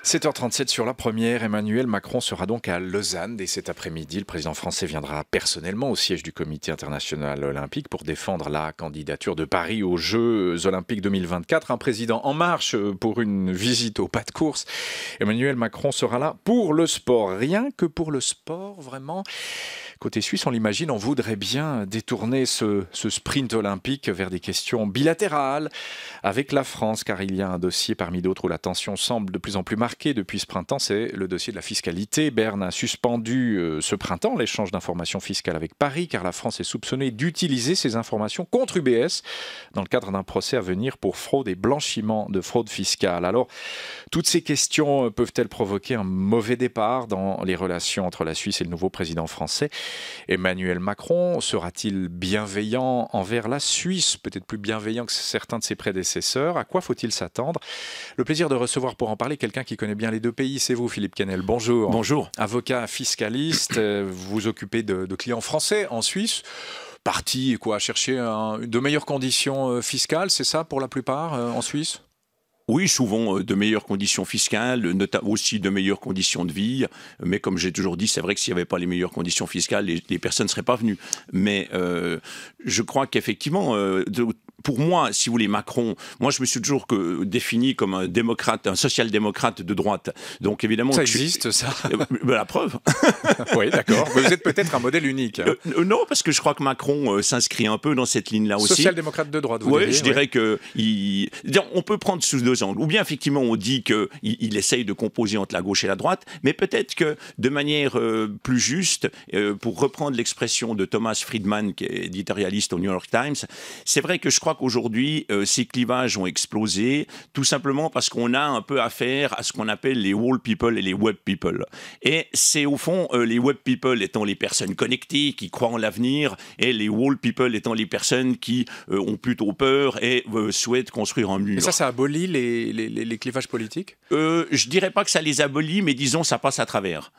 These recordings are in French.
7h37 sur la première, Emmanuel Macron sera donc à Lausanne dès cet après-midi. Le président français viendra personnellement au siège du Comité international olympique pour défendre la candidature de Paris aux Jeux olympiques 2024. Un président en marche pour une visite au pas de course. Emmanuel Macron sera là pour le sport, rien que pour le sport, vraiment. Côté suisse, on l'imagine, on voudrait bien détourner ce sprint olympique vers des questions bilatérales avec la France, car il y a un dossier parmi d'autres où la tension semble de plus en plus marquée depuis ce printemps, c'est le dossier de la fiscalité. Berne a suspendu ce printemps l'échange d'informations fiscales avec Paris, car la France est soupçonnée d'utiliser ces informations contre UBS dans le cadre d'un procès à venir pour fraude et blanchiment de fraude fiscale. Alors, toutes ces questions peuvent-elles provoquer un mauvais départ dans les relations entre la Suisse et le nouveau président français ? Emmanuel Macron sera-t-il bienveillant envers la Suisse, peut-être plus bienveillant que certains de ses prédécesseurs? À quoi faut-il s'attendre? Le plaisir de recevoir pour en parler quelqu'un qui connaît bien les deux pays, c'est vous, Philippe Canel. Bonjour. Bonjour. Avocat fiscaliste, vous vous occupez de clients français en Suisse. Parti chercher de meilleures conditions fiscales, c'est ça pour la plupart en Suisse? Oui, souvent de meilleures conditions fiscales, aussi de meilleures conditions de vie. Mais comme j'ai toujours dit, c'est vrai que s'il n'y avait pas les meilleures conditions fiscales, les personnes ne seraient pas venues. Mais je crois qu'effectivement, pour moi, si vous voulez, Macron, moi je me suis toujours défini comme un démocrate, un social-démocrate de droite. Donc évidemment, ça existe, ça. La preuve. Oui, d'accord. Mais vous êtes peut-être un modèle unique. Non, parce que je crois que Macron s'inscrit un peu dans cette ligne-là aussi. Social-démocrate de droite, vous diriez. Oui, je dirais que on peut prendre sous deux angles. Ou bien effectivement, on dit qu'il essaye de composer entre la gauche et la droite, mais peut-être que de manière plus juste, pour reprendre l'expression de Thomas Friedman, qui est éditorialiste au New York Times, c'est vrai que je crois qu'aujourd'hui, ces clivages ont explosé, tout simplement parce qu'on a un peu affaire à ce qu'on appelle les wall people et les web people. Et c'est au fond, les web people étant les personnes connectées, qui croient en l'avenir, et les wall people étant les personnes qui ont plutôt peur et souhaitent construire un mur. Et ça abolit les clivages politiques? Je dirais pas que ça les abolit, mais disons, ça passe à travers.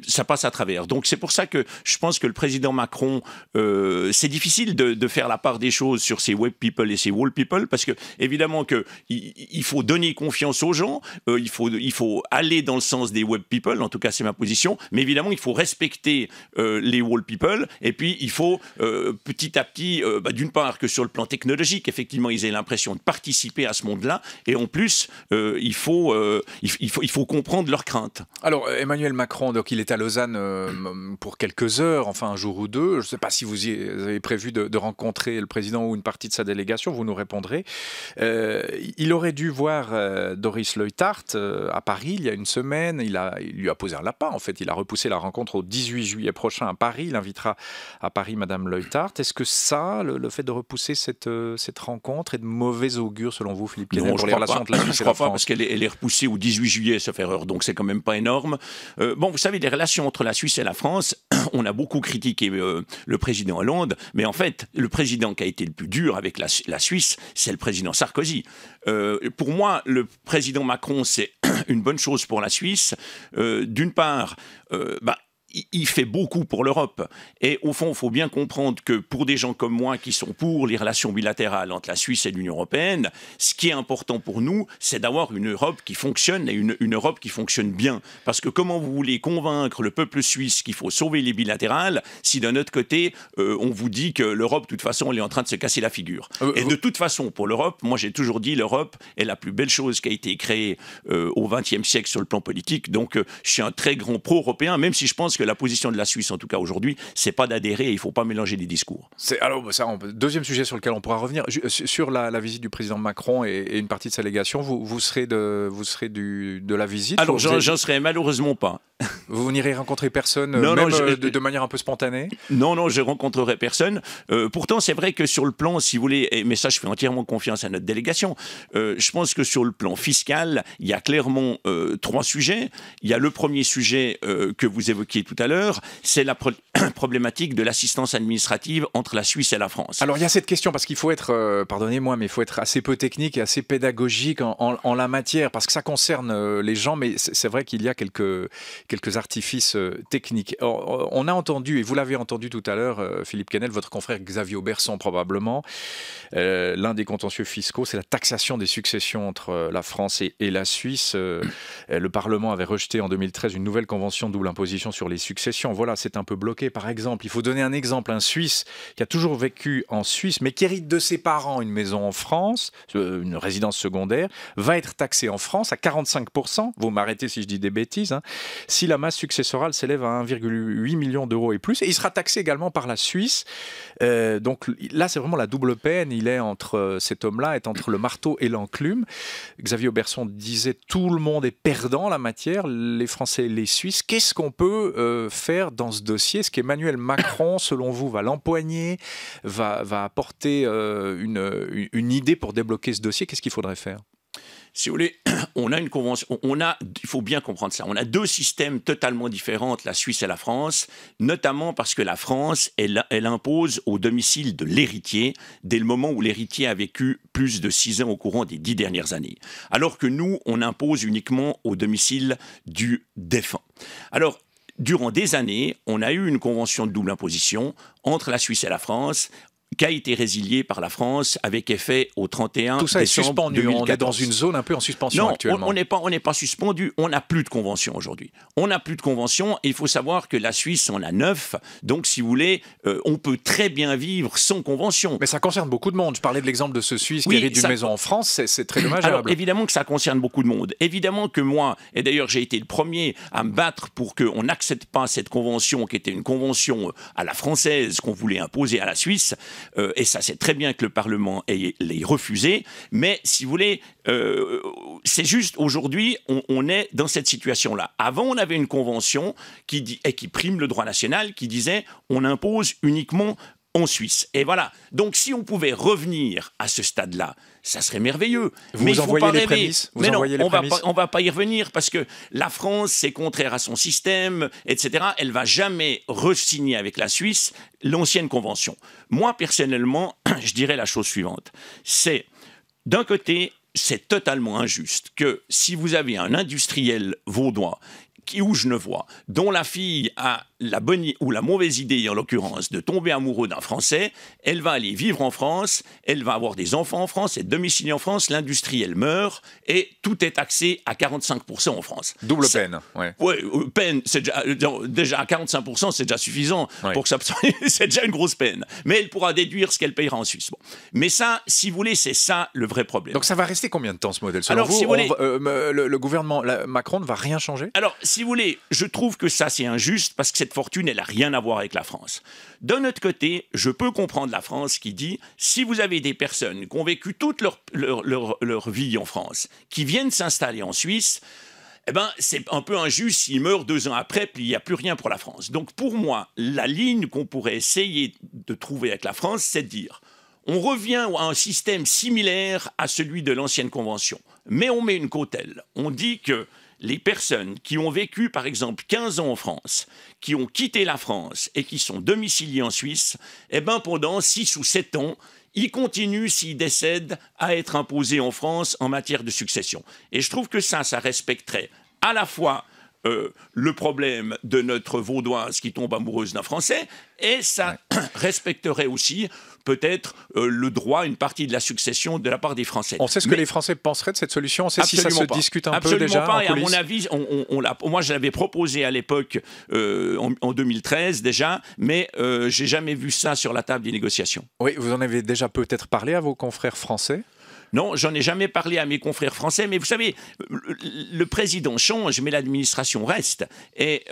Ça passe à travers. Donc c'est pour ça que je pense que le président Macron, c'est difficile de faire la part des choses sur ces web people et ces wall people, parce que évidemment que il faut donner confiance aux gens, il faut aller dans le sens des web people, en tout cas c'est ma position, mais évidemment il faut respecter les wall people, et puis il faut petit à petit, d'une part que sur le plan technologique, effectivement ils aient l'impression de participer à ce monde-là, et en plus il faut comprendre leurs craintes. Alors Emmanuel Macron, donc il est à Lausanne pour quelques heures, enfin un jour ou deux. Je ne sais pas si vous avez prévu de rencontrer le président ou une partie de sa délégation, vous nous répondrez. Il aurait dû voir Doris Leuthard à Paris il y a une semaine. Il lui a posé un lapin, en fait. Il a repoussé la rencontre au 18 juillet prochain à Paris. Il invitera à Paris Madame Leuthard. Est-ce que ça, le fait de repousser cette rencontre est de mauvais augure selon vous, Philippe Canel, pour les relations entre la Suisse et la France? Je crois pas, parce qu'elle est repoussée au 18 juillet, sauf erreur, donc c'est quand même pas énorme. Bon, vous savez, les relations entre la Suisse et la France, on a beaucoup critiqué le président Hollande, mais en fait, le président qui a été le plus dur avec la Suisse, c'est le président Sarkozy. Pour moi, le président Macron, c'est une bonne chose pour la Suisse. D'une part, il fait beaucoup pour l'Europe. Et au fond, il faut bien comprendre que pour des gens comme moi qui sont pour les relations bilatérales entre la Suisse et l'Union européenne, ce qui est important pour nous, c'est d'avoir une Europe qui fonctionne et une Europe qui fonctionne bien. Parce que comment vous voulez convaincre le peuple suisse qu'il faut sauver les bilatérales si d'un autre côté, on vous dit que l'Europe, de toute façon, elle est en train de se casser la figure. Et de toute façon, pour l'Europe, moi j'ai toujours dit l'Europe est la plus belle chose qui a été créée au XXe siècle sur le plan politique. Donc je suis un très grand pro-européen, même si je pense que la position de la Suisse, en tout cas aujourd'hui, c'est pas d'adhérer et il faut pas mélanger les discours. Deuxième sujet sur lequel on pourra revenir, sur la visite du président Macron et une partie de sa délégation, vous serez de la visite? Alors j'en serai malheureusement pas. Vous n'irez rencontrer personne, de manière un peu spontanée? Non, je rencontrerai personne. Pourtant, c'est vrai que sur le plan, si vous voulez, mais ça, je fais entièrement confiance à notre délégation, je pense que sur le plan fiscal, il y a clairement trois sujets. Il y a le premier sujet que vous évoquiez tout à l'heure, c'est la problématique de l'assistance administrative entre la Suisse et la France. Alors il y a cette question, parce qu'il faut être, pardonnez-moi, mais il faut être assez peu technique et assez pédagogique en la matière, parce que ça concerne les gens, mais c'est vrai qu'il y a quelques artifices techniques. On a entendu, et vous l'avez entendu tout à l'heure, Philippe Quesnel, votre confrère Xavier Auberson probablement, l'un des contentieux fiscaux, c'est la taxation des successions entre la France et la Suisse. Le Parlement avait rejeté en 2013 une nouvelle convention de double imposition sur les successions. Voilà, c'est un peu bloqué. Par exemple, il faut donner un exemple, un Suisse qui a toujours vécu en Suisse, mais qui hérite de ses parents une maison en France, une résidence secondaire, va être taxé en France à 45%. Vous m'arrêtez si je dis des bêtises. Si la masse successorale s'élève à 1,8 million d'euros et plus, et il sera taxé également par la Suisse. Donc là, c'est vraiment la double peine. Il est entre cet homme-là, est entre le marteau et l'enclume. Xavier Auberson disait tout le monde est perdant en la matière, les Français et les Suisses. Qu'est-ce qu'on peut faire dans ce dossier? Est-ce qu'Emmanuel Macron, selon vous, va l'empoigner, va apporter une idée pour débloquer ce dossier? Qu'est-ce qu'il faudrait faire? Si vous voulez, on a une convention, il faut bien comprendre ça, on a deux systèmes totalement différents, la Suisse et la France, notamment parce que la France, elle impose au domicile de l'héritier dès le moment où l'héritier a vécu plus de 6 ans au courant des 10 dernières années. Alors que nous, on impose uniquement au domicile du défunt. Alors, durant des années, on a eu une convention de double imposition entre la Suisse et la France, qui a été résilié par la France avec effet au 31 décembre 2014. Tout ça est suspendu, 2014. On est dans une zone un peu en suspension actuellement. Non, on n'est pas suspendu, on n'a plus de convention aujourd'hui. On n'a plus de convention et il faut savoir que la Suisse en a 9, donc si vous voulez, on peut très bien vivre sans convention. Mais ça concerne beaucoup de monde. Je parlais de l'exemple de ce Suisse qui hérite d'une maison en France, c'est très dommageable. Alors évidemment que ça concerne beaucoup de monde. Évidemment que moi, et d'ailleurs j'ai été le premier à me battre pour qu'on n'accepte pas cette convention qui était une convention à la française qu'on voulait imposer à la Suisse. Et ça, c'est très bien que le Parlement l'ait refusé, mais si vous voulez, c'est juste aujourd'hui, on est dans cette situation-là. Avant, on avait une convention qui prime le droit national, qui disait on impose uniquement en Suisse. Et voilà. Donc, si on pouvait revenir à ce stade-là, ça serait merveilleux. Mais il faut pas rêver. Prémices. Mais non, on va pas y revenir parce que la France, c'est contraire à son système, etc. Elle va jamais re-signer avec la Suisse l'ancienne convention. Moi, personnellement, je dirais la chose suivante. C'est, d'un côté, c'est totalement injuste que si vous avez un industriel vaudois ou genevois, dont la fille a la bonne ou la mauvaise idée, en l'occurrence, de tomber amoureux d'un Français, elle va aller vivre en France, elle va avoir des enfants en France, être domiciliée en France, l'industriel meurt et tout est taxé à 45% en France. Double peine. Ouais. Ouais, peine, c'est déjà à 45%, c'est déjà suffisant pour que ça, c'est déjà une grosse peine. Mais elle pourra déduire ce qu'elle payera en Suisse. Bon. Mais ça, si vous voulez, c'est ça le vrai problème. Donc ça va rester combien de temps ce modèle? Selon vous, le gouvernement Macron ne va rien changer? Alors, si vous voulez, je trouve que ça c'est injuste parce que cette fortune, elle n'a rien à voir avec la France. D'un autre côté, je peux comprendre la France qui dit, si vous avez des personnes qui ont vécu toute leur vie en France, qui viennent s'installer en Suisse, eh ben, c'est un peu injuste s'ils meurent 2 ans après, puis il n'y a plus rien pour la France. Donc pour moi, la ligne qu'on pourrait essayer de trouver avec la France, c'est de dire, on revient à un système similaire à celui de l'ancienne convention, mais on met une cautèle. On dit que les personnes qui ont vécu, par exemple, 15 ans en France, qui ont quitté la France et qui sont domiciliées en Suisse, eh ben, pendant 6 ou 7 ans, ils continuent, s'ils décèdent, à être imposés en France en matière de succession. Et je trouve que ça respecterait à la fois le problème de notre vaudoise qui tombe amoureuse d'un Français, et ça respecterait aussi peut-être le droit à une partie de la succession de la part des Français. On sait ce que les Français penseraient de cette solution? On sait si ça se discute un peu déjà en coulisses? Et à mon avis, moi je l'avais proposé à l'époque en 2013 déjà, mais j'ai jamais vu ça sur la table des négociations. Oui, vous en avez déjà peut-être parlé à vos confrères français? Non, j'en ai jamais parlé à mes confrères français, mais vous savez, le président change, mais l'administration reste. Et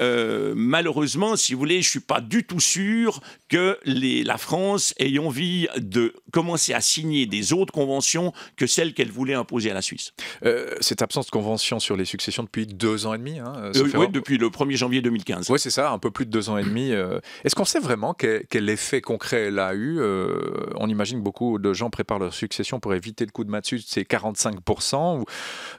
malheureusement, si vous voulez, je suis pas du tout sûr que la France ait envie de commencer à signer des autres conventions que celles qu'elle voulait imposer à la Suisse. Cette absence de convention sur les successions depuis 2 ans et demi, hein, Oui, depuis le 1er janvier 2015. Oui, c'est ça, un peu plus de 2 ans et demi. Est-ce qu'on sait vraiment quel effet concret elle a eu? On imagine que beaucoup de gens préparent leur succession pour éviter le coup de massue de ces 45%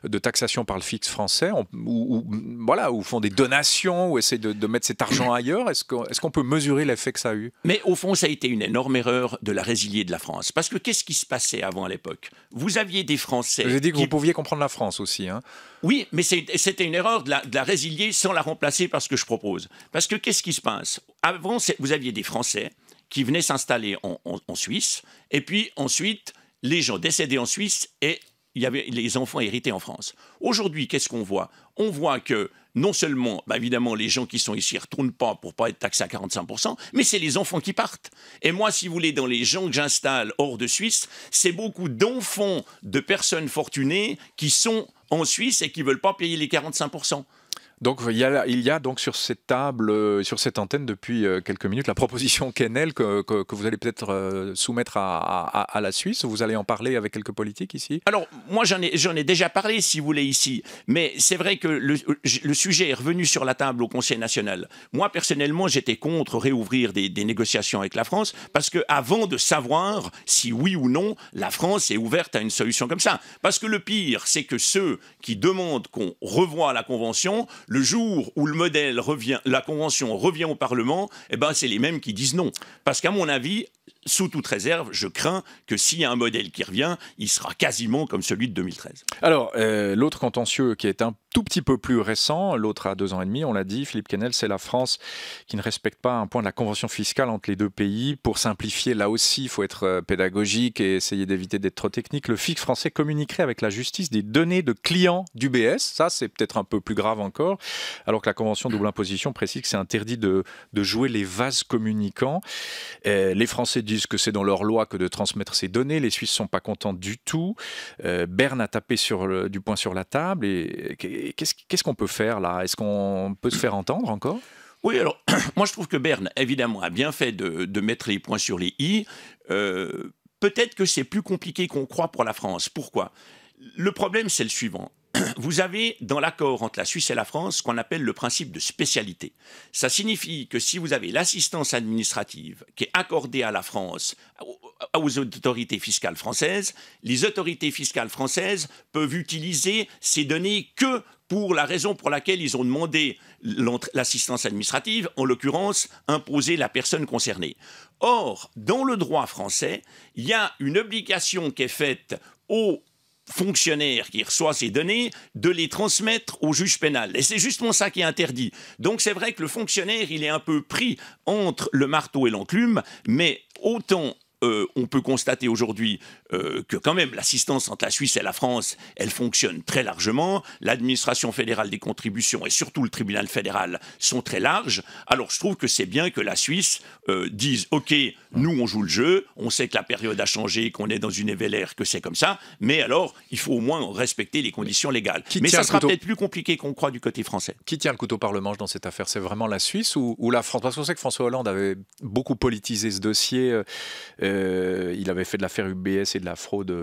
de taxation par le fixe français, voilà, ou font des donations, ou essayent de mettre cet argent ailleurs. Est-ce qu'on peut mesurer l'effet que ça a eu? Mais au fond, ça a été une énorme erreur de la résilier de la France. Parce que qu'est-ce qui se passait avant à l'époque? Vous aviez des Français... Vous avez dit que vous pouviez comprendre la France aussi, hein? Oui, mais c'était une erreur de la résilier sans la remplacer par ce que je propose. Parce que qu'est-ce qui se passe? Avant, vous aviez des Français qui venaient s'installer en Suisse, et puis ensuite, les gens décédaient en Suisse et il y avait les enfants hérités en France. Aujourd'hui, qu'est-ce qu'on voit? On voit que non seulement, évidemment, les gens qui sont ici ne retournent pas pour ne pas être taxés à 45%, mais c'est les enfants qui partent. Et moi, si vous voulez, dans les gens que j'installe hors de Suisse, c'est beaucoup d'enfants de personnes fortunées qui sont en Suisse et qui ne veulent pas payer les 45%. Donc il y a donc sur cette table, sur cette antenne depuis quelques minutes, la proposition Quesnel que vous allez peut-être soumettre à la Suisse. Vous allez en parler avec quelques politiques ici? Alors moi j'en ai déjà parlé si vous voulez ici, mais c'est vrai que le sujet est revenu sur la table au Conseil national. Moi personnellement j'étais contre réouvrir des négociations avec la France parce que avant de savoir si oui ou non la France est ouverte à une solution comme ça. Parce que le pire c'est que ceux qui demandent qu'on revoie la Convention, le jour où le modèle revient, la Convention revient au Parlement, c'est les mêmes qui disent non. Parce qu'à mon avis, sous toute réserve, je crains que s'il y a un modèle qui revient, il sera quasiment comme celui de 2013. Alors, l'autre contentieux qui est un tout petit peu plus récent, l'autre à 2 ans et demi, on l'a dit, Philippe Quesnel, c'est la France qui ne respecte pas un point de la convention fiscale entre les deux pays. Pour simplifier, là aussi, il faut être pédagogique et essayer d'éviter d'être trop technique. Le fisc français communiquerait avec la justice des données de clients d'UBS. Ça, c'est peut-être un peu plus grave encore, alors que la convention double imposition précise que c'est interdit de jouer les vases communicants. Les Français disent que c'est dans leur loi que de transmettre ces données. Les Suisses ne sont pas contents du tout. Berne a tapé du poing sur la table. Et qu'est-ce qu'on peut faire là? Est-ce qu'on peut se faire entendre encore? Oui, alors, moi je trouve que Berne, évidemment, a bien fait de mettre les points sur les i. Peut-être que c'est plus compliqué qu'on croit pour la France. Pourquoi? Le problème, c'est le suivant. Vous avez dans l'accord entre la Suisse et la France ce qu'on appelle le principe de spécialité. Ça signifie que si vous avez l'assistance administrative qui est accordée à la France, aux autorités fiscales françaises, les autorités fiscales françaises peuvent utiliser ces données que pour la raison pour laquelle ils ont demandé l'assistance administrative, en l'occurrence, imposer la personne concernée. Or, dans le droit français, il y a une obligation qui est faite aux fonctionnaire qui reçoit ces données, de les transmettre au juge pénal. Et c'est justement ça qui est interdit. Donc c'est vrai que le fonctionnaire, il est un peu pris entre le marteau et l'enclume, mais autant on peut constater aujourd'hui que quand même l'assistance entre la Suisse et la France, elle fonctionne très largement. L'administration fédérale des contributions et surtout le tribunal fédéral sont très larges. Alors je trouve que c'est bien que la Suisse dise « Ok, nous on joue le jeu, on sait que la période a changé, qu'on est dans une nouvelle ère, que c'est comme ça, mais alors il faut au moins respecter les conditions légales. » Mais ça sera peut-être plus compliqué qu'on croit du côté français. Qui tient le couteau par le manche dans cette affaire? C'est vraiment la Suisse ou la France? Parce qu'on sait que François Hollande avait beaucoup politisé ce dossier. Il avait fait de l'affaire UBS et de la fraude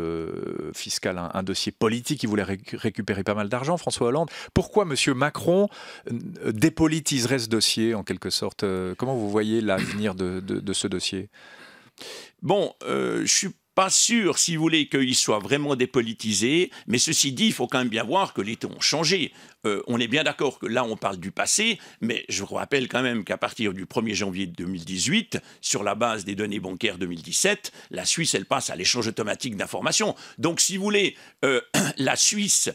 fiscale un dossier politique. Il voulait récupérer pas mal d'argent, François Hollande. Pourquoi M. Macron dépolitiserait ce dossier, en quelque sorte? Comment vous voyez l'avenir de ce dossier? Bon, je suis pas sûr, si vous voulez, qu'il soit vraiment dépolitisé, mais ceci dit, il faut quand même bien voir que les temps ont changé. On est bien d'accord que là, on parle du passé, mais je vous rappelle quand même qu'à partir du 1er janvier 2018, sur la base des données bancaires 2017, la Suisse, elle passe à l'échange automatique d'informations. Donc, si vous voulez, la Suisse,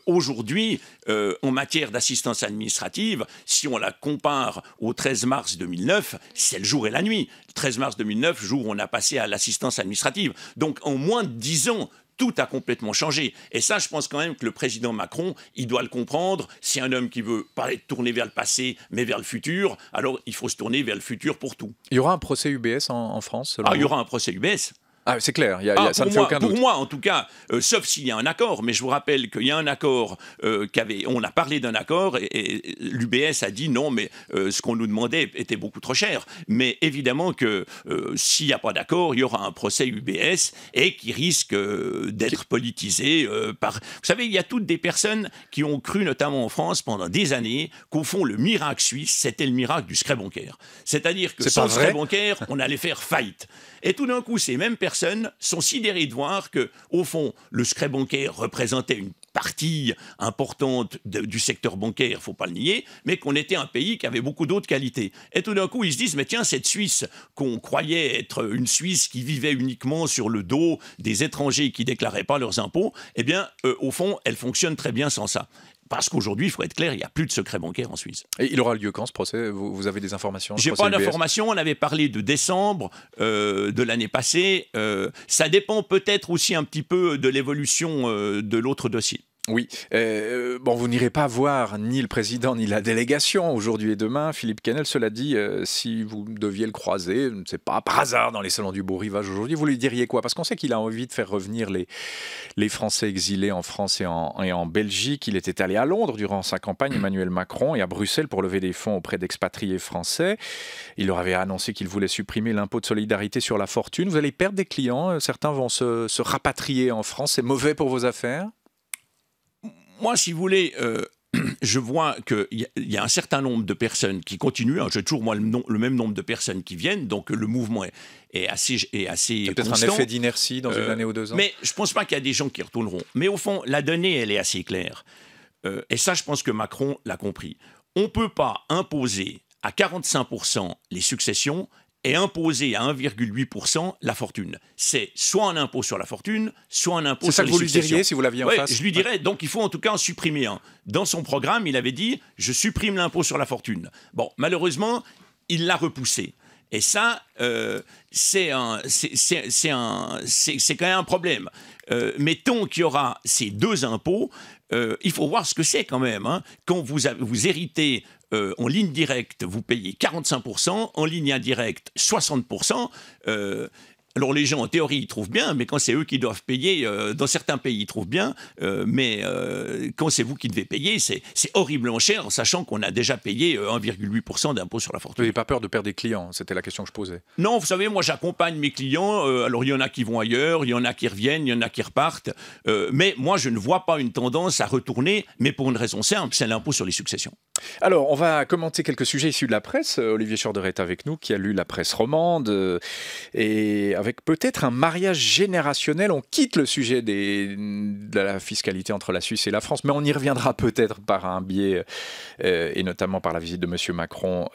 aujourd'hui, en matière d'assistance administrative, si on la compare au 13 mars 2009, c'est le jour et la nuit. Le 13 mars 2009, jour où on a passé à l'assistance administrative. Donc, en moins de 10 ans, tout a complètement changé. Et ça, je pense quand même que le président Macron, il doit le comprendre. C'est un homme qui veut pas être tourné vers le passé, mais vers le futur. Alors, il faut se tourner vers le futur pour tout. Il y aura un procès UBS en France, selon vous? Il y aura un procès UBS. Ah, c'est clair, ça ne fait moi, aucun doute. Pour moi, en tout cas, sauf s'il y a un accord, mais je vous rappelle qu'il y a un accord, on a parlé d'un accord, et l'UBS a dit non, mais ce qu'on nous demandait était beaucoup trop cher. Mais évidemment que s'il n'y a pas d'accord, il y aura un procès UBS et qui risque d'être politisé par... Vous savez, il y a toutes des personnes qui ont cru, notamment en France, pendant des années, qu'au fond, le miracle suisse, c'était le miracle du secret bancaire. C'est-à-dire que sans le secret bancaire, on allait faire faillite. Et tout d'un coup, ces mêmes personnes sont sidérées de voir que, au fond, le secret bancaire représentait une partie importante du secteur bancaire, il ne faut pas le nier, mais qu'on était un pays qui avait beaucoup d'autres qualités. Et tout d'un coup, ils se disent, mais tiens, cette Suisse qu'on croyait être une Suisse qui vivait uniquement sur le dos des étrangers qui ne déclaraient pas leurs impôts, eh bien, au fond, elle fonctionne très bien sans ça. Parce qu'aujourd'hui, il faut être clair, il n'y a plus de secret bancaire en Suisse. Et il aura lieu quand ce procès? Vous avez des informations? Je n'ai pas d'informations. On avait parlé de décembre de l'année passée. Ça dépend peut-être aussi un petit peu de l'évolution de l'autre dossier. Oui. Bon, vous n'irez pas voir ni le président ni la délégation aujourd'hui et demain. Philippe Quesnel, cela dit, si vous deviez le croiser, je ne sais pas, par hasard dans les salons du Beau Rivage aujourd'hui, vous lui diriez quoi? Parce qu'on sait qu'il a envie de faire revenir les Français exilés en France et en Belgique. Il était allé à Londres durant sa campagne, Emmanuel Macron, et à Bruxelles pour lever des fonds auprès d'expatriés français. Il leur avait annoncé qu'il voulait supprimer l'impôt de solidarité sur la fortune. Vous allez perdre des clients. Certains vont se rapatrier en France. C'est mauvais pour vos affaires? Moi, si vous voulez, je vois qu'il y a un certain nombre de personnes qui continuent. J'ai toujours, moi, le même nombre de personnes qui viennent. Donc, le mouvement est assez constant. Peut-être un effet d'inertie dans une année ou 2 ans. Mais je ne pense pas qu'il y a des gens qui retourneront. Mais au fond, la donnée, elle est assez claire. Et ça, je pense que Macron l'a compris. On ne peut pas imposer à 45% les successions et imposer à 1,8% la fortune. C'est soit un impôt sur la fortune, soit un impôt sur les successions. C'est ça que vous lui diriez si vous l'aviez en face? Je lui dirais, donc il faut en tout cas en supprimer un. Dans son programme, il avait dit « je supprime l'impôt sur la fortune ». Bon, malheureusement, il l'a repoussé. Et ça, c'est quand même un problème. Mettons qu'il y aura ces deux impôts, il faut voir ce que c'est quand même. Hein. Quand vous héritez en ligne directe, vous payez 45%, en ligne indirecte, 60%. Alors les gens, en théorie, ils trouvent bien, mais quand c'est eux qui doivent payer, dans certains pays, ils trouvent bien, mais quand c'est vous qui devez payer, c'est horriblement cher, en sachant qu'on a déjà payé 1,8% d'impôt sur la fortune. Vous n'avez pas peur de perdre des clients? C'était la question que je posais. Non, vous savez, moi j'accompagne mes clients, alors il y en a qui vont ailleurs, il y en a qui reviennent, il y en a qui repartent, mais moi je ne vois pas une tendance à retourner, mais pour une raison simple, c'est l'impôt sur les successions. Alors, on va commenter quelques sujets issus de la presse. Olivier Schorder est avec nous, qui a lu la presse romande, et avec peut-être un mariage générationnel. On quitte le sujet de la fiscalité entre la Suisse et la France, mais on y reviendra peut-être par un biais, et notamment par la visite de M. Macron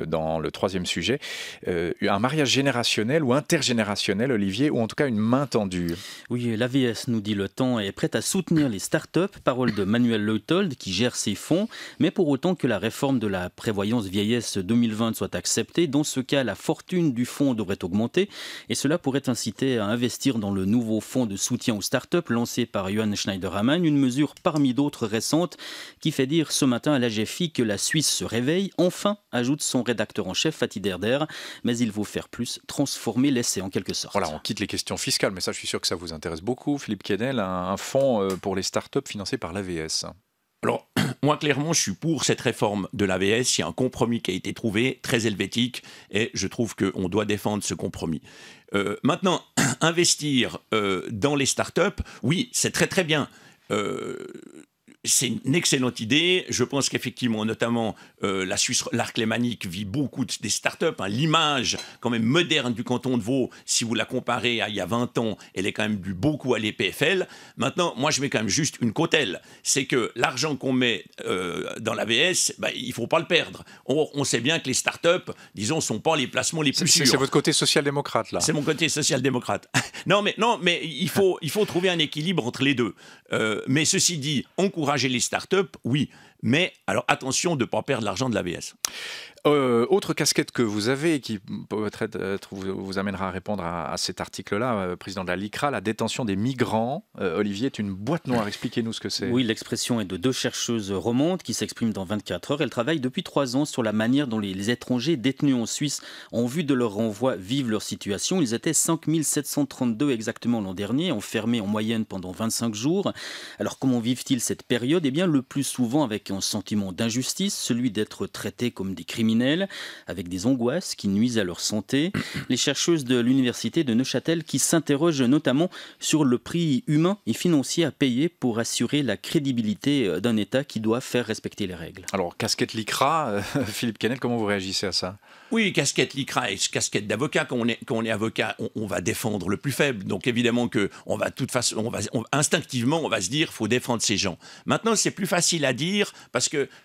dans le troisième sujet. Un mariage générationnel ou intergénérationnel, Olivier, ou en tout cas une main tendue. Oui, l'AVS, nous dit Le Temps, est prête à soutenir les start-up, parole de Manuel Leutold, qui gère ces fonds, mais pour autant que la réforme de la prévoyance vieillesse 2020 soit acceptée. Dans ce cas, la fortune du fonds devrait augmenter et cela pourrait inciter à investir dans le nouveau fonds de soutien aux startups lancé par Johan Schneiderman, une mesure parmi d'autres récentes qui fait dire ce matin à la GFI que la Suisse se réveille. Enfin, ajoute son rédacteur en chef Fatih Derder, mais il faut faire plus, transformer l'essai en quelque sorte. Voilà, on quitte les questions fiscales, mais ça je suis sûr que ça vous intéresse beaucoup. Philippe Quesnel, un fonds pour les startups financé par l'AVS. Alors, moi, clairement, je suis pour cette réforme de l'AVS. Il y a un compromis qui a été trouvé, très helvétique, et je trouve qu'on doit défendre ce compromis. Maintenant, investir dans les startups, oui, c'est très très bien. C'est une excellente idée. Je pense qu'effectivement, notamment, la Suisse, l'arc lémanique vit beaucoup des startups. Hein. L'image quand même moderne du canton de Vaud, si vous la comparez à il y a 20 ans, elle est quand même due beaucoup à l'EPFL. Maintenant, moi, je mets quand même juste une cautèle. C'est que l'argent qu'on met dans l'AVS, il ne faut pas le perdre. On sait bien que les startups, disons, ne sont pas les placements les plus sûrs. C'est votre côté social-démocrate, là. C'est mon côté social-démocrate. non, mais il faut trouver un équilibre entre les deux. Mais ceci dit, encourager les startups, oui. Mais alors attention de ne pas perdre l'argent de l'AVS. Autre casquette que vous avez, qui peut-être vous amènera à répondre à cet article-là, président de la LICRA, la détention des migrants. Olivier, est une boîte noire. Expliquez-nous ce que c'est. Oui, l'expression est de 2 chercheuses romandes qui s'expriment dans 24 heures. Elles travaillent depuis 3 ans sur la manière dont les étrangers détenus en Suisse, en vue de leur renvoi, vivent leur situation. Ils étaient 5 732 exactement l'an dernier, enfermés en moyenne pendant 25 jours. Alors comment vivent-ils cette période ? Eh bien, le plus souvent avec un sentiment d'injustice, celui d'être traités comme des criminels, avec des angoisses qui nuisent à leur santé. Les chercheuses de l'université de Neuchâtel qui s'interrogent notamment sur le prix humain et financier à payer pour assurer la crédibilité d'un État qui doit faire respecter les règles. Alors, casquette LICRA, Philippe Quesnel, comment vous réagissez à ça ? Oui, casquette LICRA et casquette d'avocat. Quand on est avocat, on va défendre le plus faible. Donc évidemment que instinctivement, on va se dire, faut défendre ces gens. Maintenant, c'est plus facile à dire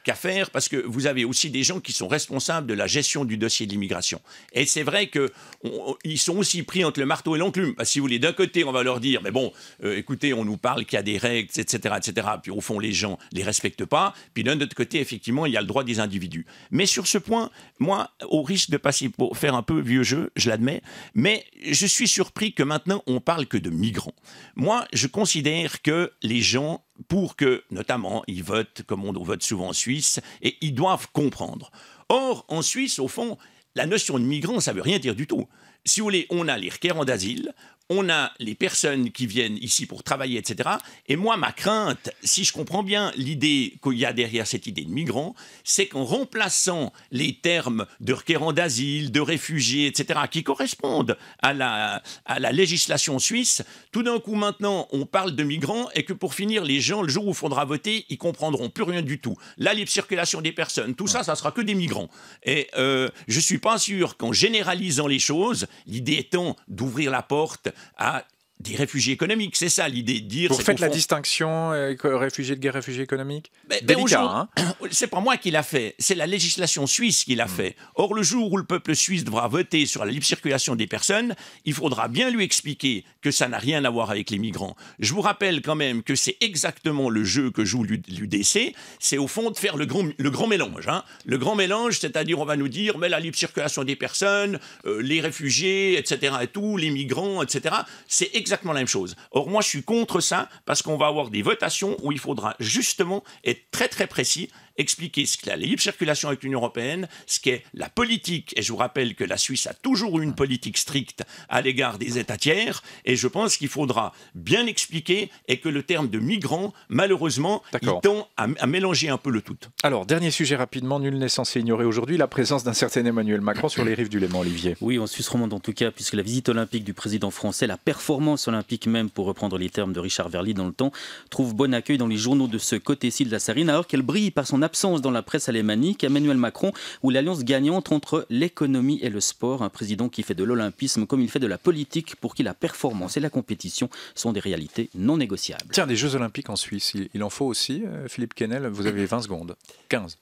qu'à faire, parce que vous avez aussi des gens qui sont responsables de la gestion du dossier de l'immigration. Et c'est vrai qu'ils sont aussi pris entre le marteau et l'enclume. Parce que si vous voulez, d'un côté, on va leur dire, mais bon, écoutez, on nous parle qu'il y a des règles, etc., etc. Puis au fond, les gens les respectent pas. Puis d'un autre côté, effectivement, il y a le droit des individus. Mais sur ce point, moi, au risque de passer pour faire un peu vieux jeu, je l'admets, mais je suis surpris que maintenant on parle que de migrants. Moi, je considère que les gens, pour que, notamment, ils votent comme on vote souvent en Suisse, et ils doivent comprendre. Or, en Suisse, au fond, la notion de migrant, ça veut rien dire du tout. Si vous voulez, on a les requérants d'asile, on a les personnes qui viennent ici pour travailler, etc. Et moi, ma crainte, si je comprends bien l'idée qu'il y a derrière cette idée de migrants, c'est qu'en remplaçant les termes de requérants d'asile, de réfugiés, etc., qui correspondent à la législation suisse, tout d'un coup, maintenant, on parle de migrants et que pour finir, les gens, le jour où il faudra voter, ils comprendront plus rien du tout. La libre circulation des personnes, tout ça, ça sera que des migrants. Et je suis pas sûr qu'en généralisant les choses, l'idée étant d'ouvrir la porte à des réfugiés économiques, c'est ça l'idée de dire. Vous faites la distinction réfugiés de guerre, réfugiés économiques ? Délicat, hein ? C'est pas moi qui l'a fait, c'est la législation suisse qui l'a fait. Or, le jour où le peuple suisse devra voter sur la libre circulation des personnes, il faudra bien lui expliquer que ça n'a rien à voir avec les migrants. Je vous rappelle quand même que c'est exactement le jeu que joue l'UDC, c'est au fond de faire le grand mélange. Hein. Le grand mélange, c'est-à-dire on va nous dire, mais la libre circulation des personnes, les réfugiés, etc., et tout, les migrants, etc., c'est exactement la même chose. Or, moi, je suis contre ça parce qu'on va avoir des votations où il faudra justement être très, très précis, expliquer ce qu'est la libre circulation avec l'Union européenne, ce qu'est la politique, et je vous rappelle que la Suisse a toujours eu une politique stricte à l'égard des États tiers, et je pense qu'il faudra bien expliquer, et que le terme de migrant, malheureusement, il tend à mélanger un peu le tout. Alors, dernier sujet rapidement, nul n'est censé ignorer aujourd'hui la présence d'un certain Emmanuel Macron sur les rives du Léman, Olivier. Oui, en Suisse romande en tout cas, puisque la visite olympique du président français, la performance olympique même, pour reprendre les termes de Richard Verly dans le temps, trouve bon accueil dans les journaux de ce côté-ci de la Sarine, alors qu'elle brille par son absence dans la presse alémanique. Emmanuel Macron ou l'alliance gagnante entre l'économie et le sport, un président qui fait de l'olympisme comme il fait de la politique, pour qui la performance et la compétition sont des réalités non négociables. Tiens, des Jeux olympiques en Suisse, il en faut aussi, Philippe Quesnel, vous avez 20 secondes, 15.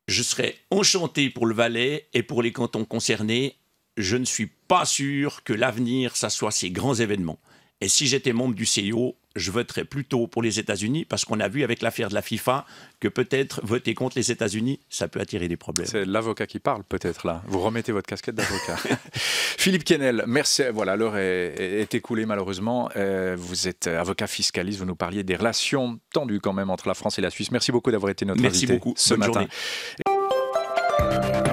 Je serais enchanté pour le Valais et pour les cantons concernés. Je ne suis pas sûr que l'avenir, ça soit ces grands événements. Et si j'étais membre du CIO, je voterais plutôt pour les États-Unis, parce qu'on a vu avec l'affaire de la FIFA que peut-être voter contre les États-Unis, ça peut attirer des problèmes. C'est l'avocat qui parle peut-être là. Vous remettez votre casquette d'avocat. Philippe Quesnel, merci. Voilà, l'heure est écoulée malheureusement. Vous êtes avocat fiscaliste, vous nous parliez des relations tendues quand même entre la France et la Suisse. Merci beaucoup d'avoir été notre invité beaucoup. ce Bonne matin. Journée.